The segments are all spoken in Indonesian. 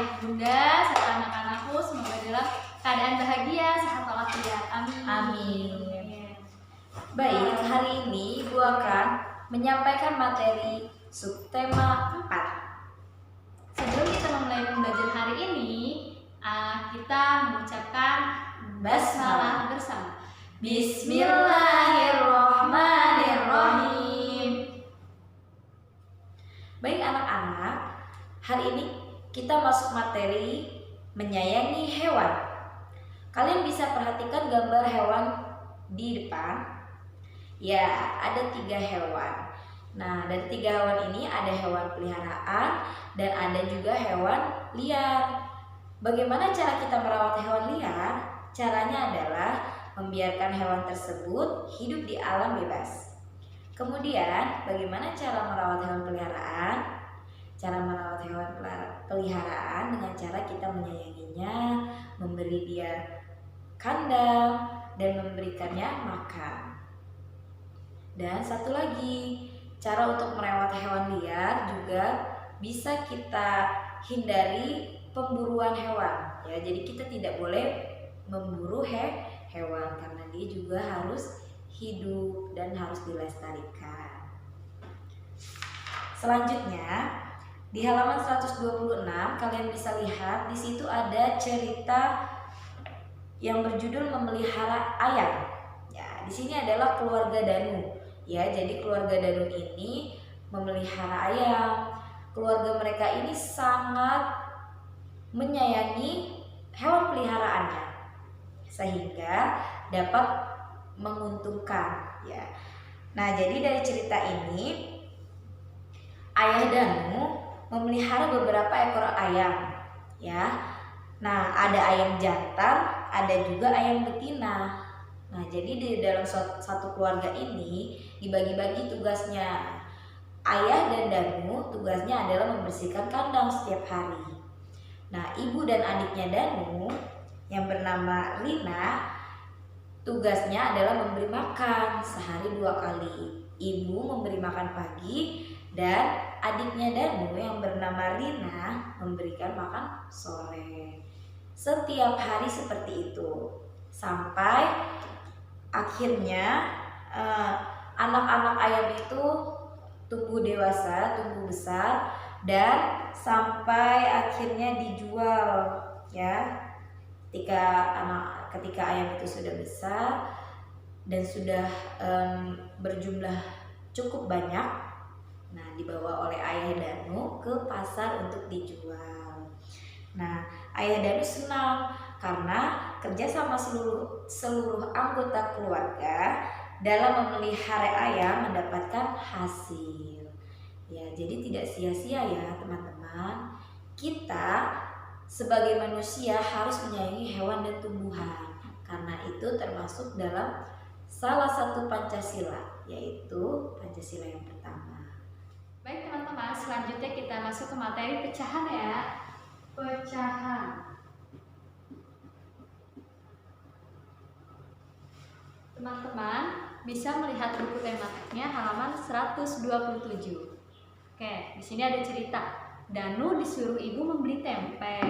ayah bunda serta anak-anakku semoga dalam keadaan bahagia, sehat walafiat. Amin. Amin. Baik, hari ini Ibu akan menyampaikan materi subtema 4. Sebelum kita memulai pembelajaran hari ini, kita mengucapkan basmalah bersama. Bismillahirrahmanirrahim. Baik anak-anak, hari ini kita masuk materi menyayangi hewan. Kalian bisa perhatikan gambar hewan di depan. Ya, ada 3 hewan. Nah, dari 3 hewan ini ada hewan peliharaan dan ada juga hewan liar. Bagaimana cara kita merawat hewan liar? Caranya adalah membiarkan hewan tersebut hidup di alam bebas. Kemudian, bagaimana cara merawat hewan peliharaan? Cara merawat hewan peliharaan dengan cara kita menyayanginya, memberi dia kandang, dan memberikannya makan. Dan satu lagi, cara untuk merawat hewan liar juga bisa kita hindari pemburuan hewan. Ya, jadi kita tidak boleh memburu hewan karena dia juga harus hidup dan harus dilestarikan. Selanjutnya, di halaman 126 kalian bisa lihat di situ ada cerita yang berjudul memelihara ayam. Ya, di sini adalah keluarga Danu. Ya, jadi keluarga Danu ini memelihara ayam. Keluarga mereka ini sangat menyayangi hewan peliharaannya sehingga dapat menguntungkan. Ya. Nah, jadi dari cerita ini ayah Danu memelihara beberapa ekor ayam. Ya. Nah, ada ayam jantan, ada juga ayam betina. Nah, jadi di dalam satu keluarga ini dibagi-bagi tugasnya. Ayah dan Danu tugasnya adalah membersihkan kandang setiap hari. Nah, ibu dan adiknya Danu yang bernama Rina tugasnya adalah memberi makan sehari 2 kali. Ibu memberi makan pagi dan adiknya Danu yang bernama Rina memberikan makan sore. Setiap hari seperti itu sampai akhirnya anak-anak ayam itu tumbuh dewasa, tumbuh besar dan sampai akhirnya dijual. Ya, ketika ayam itu sudah besar dan sudah berjumlah cukup banyak, nah dibawa oleh ayah Danu ke pasar untuk dijual. Nah, ayah Danu senang karena kerja sama seluruh anggota keluarga dalam memelihara ayam mendapatkan hasil. Ya, jadi tidak sia-sia ya teman-teman. Kita sebagai manusia harus menyayangi hewan dan tumbuhan karena itu termasuk dalam salah satu Pancasila, yaitu Pancasila yang pertama. Baik teman-teman, selanjutnya kita masuk ke materi pecahan ya. Pecahan. Teman-teman bisa melihat buku tematiknya halaman 127. Oke, di sini ada cerita. Danu disuruh ibu membeli tempe.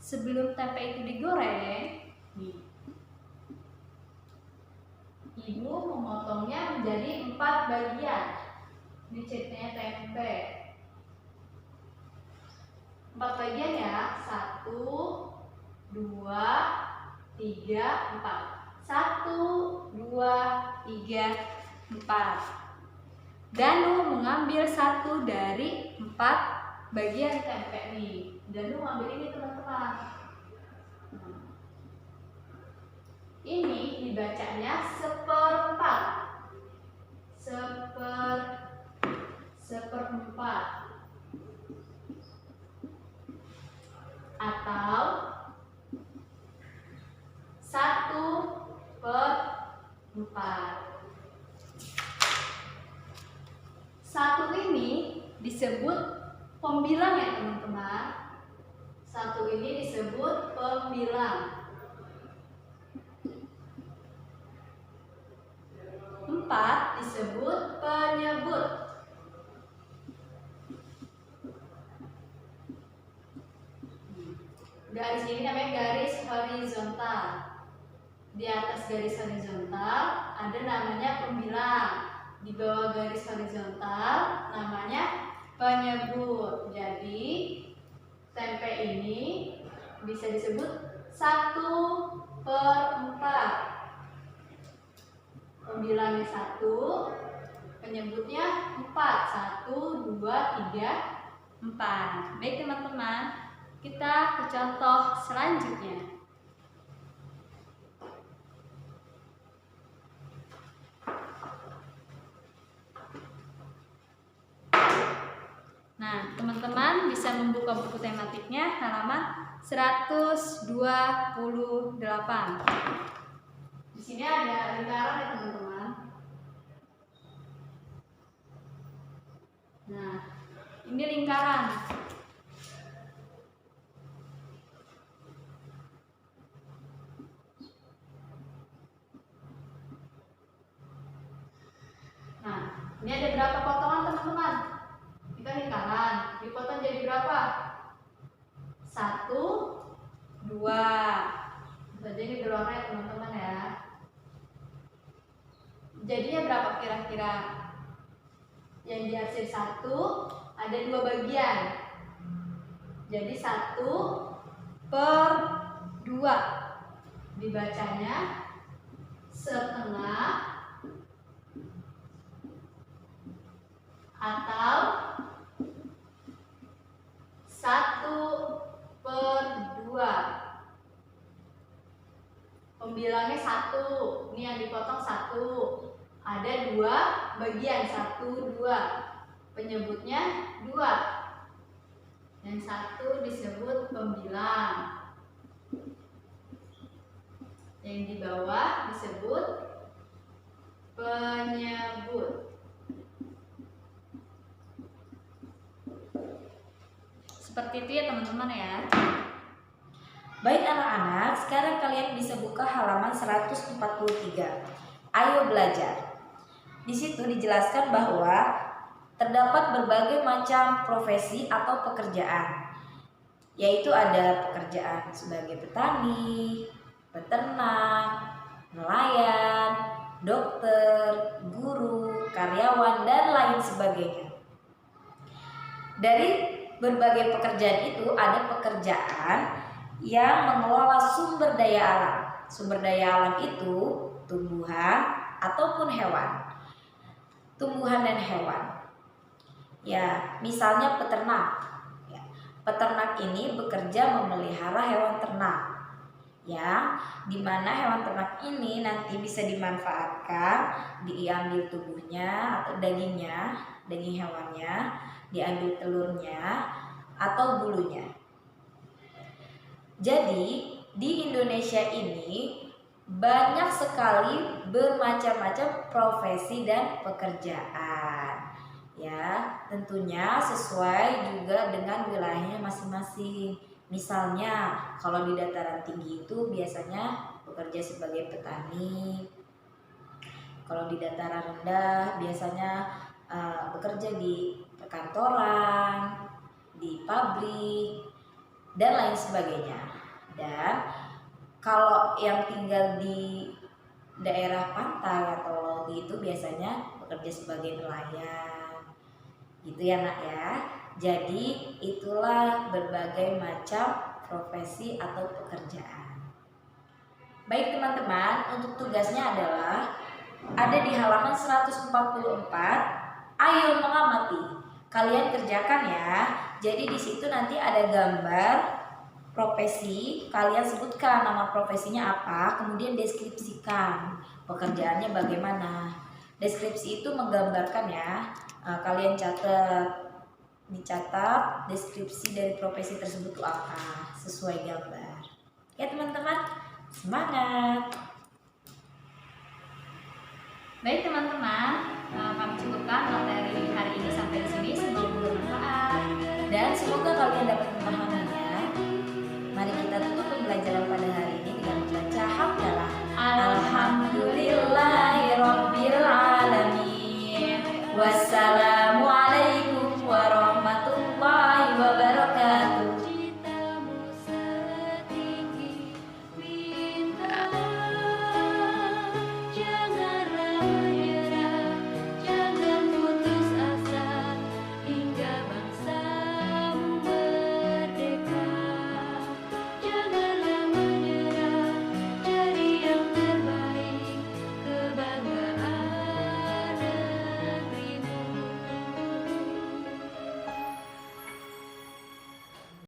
Sebelum tempe itu digoreng, ibu memotongnya menjadi 4 bagian. Ini ceritanya tempe. 4 bagian ya. 1, 2, 3, 4. 1, 2, 3, 4. Danu mengambil 1 dari 4 bagian tempe nih. Danu mengambil ini teman-teman. Ini dibacanya seperempat. Seperempat. Atau 1/4. 1 ini disebut pembilang ya teman-teman. 1 ini disebut pembilang. 4 disebut penyebut. Garis ini namanya garis horizontal. Di atas garis horizontal ada namanya pembilang. Di bawah garis horizontal namanya penyebut. Jadi tempe ini bisa disebut 1/4. Pembilangnya 1, penyebutnya 4. 1, 2, 3, 4. Baik teman-teman, kita ke contoh selanjutnya. Nah, teman-teman bisa membuka buku tematiknya halaman 128. Di sini ada lingkaran ya teman-teman. Nah, ini lingkaran. Nah, ini ada berapa potongan teman-teman? Kita lingkaran, dipotong jadi berapa? 1, 2. Jadi ini berwarna ya teman-teman ya. Jadinya berapa kira-kira? Yang diarsir 1 ada 2 bagian. Jadi 1/2. Dibacanya setengah atau 1/2. Pembilangnya 1. Ini yang dipotong 1. Ada 2 bagian, 1, 2. Penyebutnya 2. Yang 1 disebut pembilang. Yang di bawah disebut penyebut. Seperti itu ya teman-teman ya. Baik anak-anak, sekarang kalian bisa buka halaman 143. Ayo belajar. Di situ dijelaskan bahwa terdapat berbagai macam profesi atau pekerjaan, yaitu ada pekerjaan sebagai petani, peternak, nelayan, dokter, guru, karyawan, dan lain sebagainya. Dari berbagai pekerjaan itu ada pekerjaan yang mengelola sumber daya alam. Sumber daya alam itu tumbuhan ataupun hewan. Tumbuhan dan hewan. Ya, misalnya peternak. Ya, peternak ini bekerja memelihara hewan ternak. Ya, di mana hewan ternak ini nanti bisa dimanfaatkan, diambil tubuhnya atau dagingnya, daging hewannya, diambil telurnya atau bulunya. Jadi, di Indonesia ini banyak sekali bermacam-macam profesi dan pekerjaan. Ya, tentunya sesuai juga dengan wilayahnya masing-masing. Misalnya, kalau di dataran tinggi itu biasanya bekerja sebagai petani. Kalau di dataran rendah biasanya bekerja di perkantoran, di pabrik, dan lain sebagainya. Dan kalau yang tinggal di daerah pantai atau laut itu biasanya bekerja sebagai nelayan. Gitu ya nak ya. Jadi itulah berbagai macam profesi atau pekerjaan. Baik teman-teman, untuk tugasnya adalah ada di halaman 144. Ayo mengamati. Kalian kerjakan ya. Jadi di situ nanti ada gambar profesi, kalian sebutkan nama profesinya apa, kemudian deskripsikan pekerjaannya bagaimana. Deskripsi itu menggambarkan ya, kalian dicatat deskripsi dari profesi tersebut itu apa, sesuai gambar. Ya teman-teman, semangat. Baik teman-teman, kami cukupkan materi hari ini sampai di sini. Semoga bermanfaat Dan semoga kalian dapat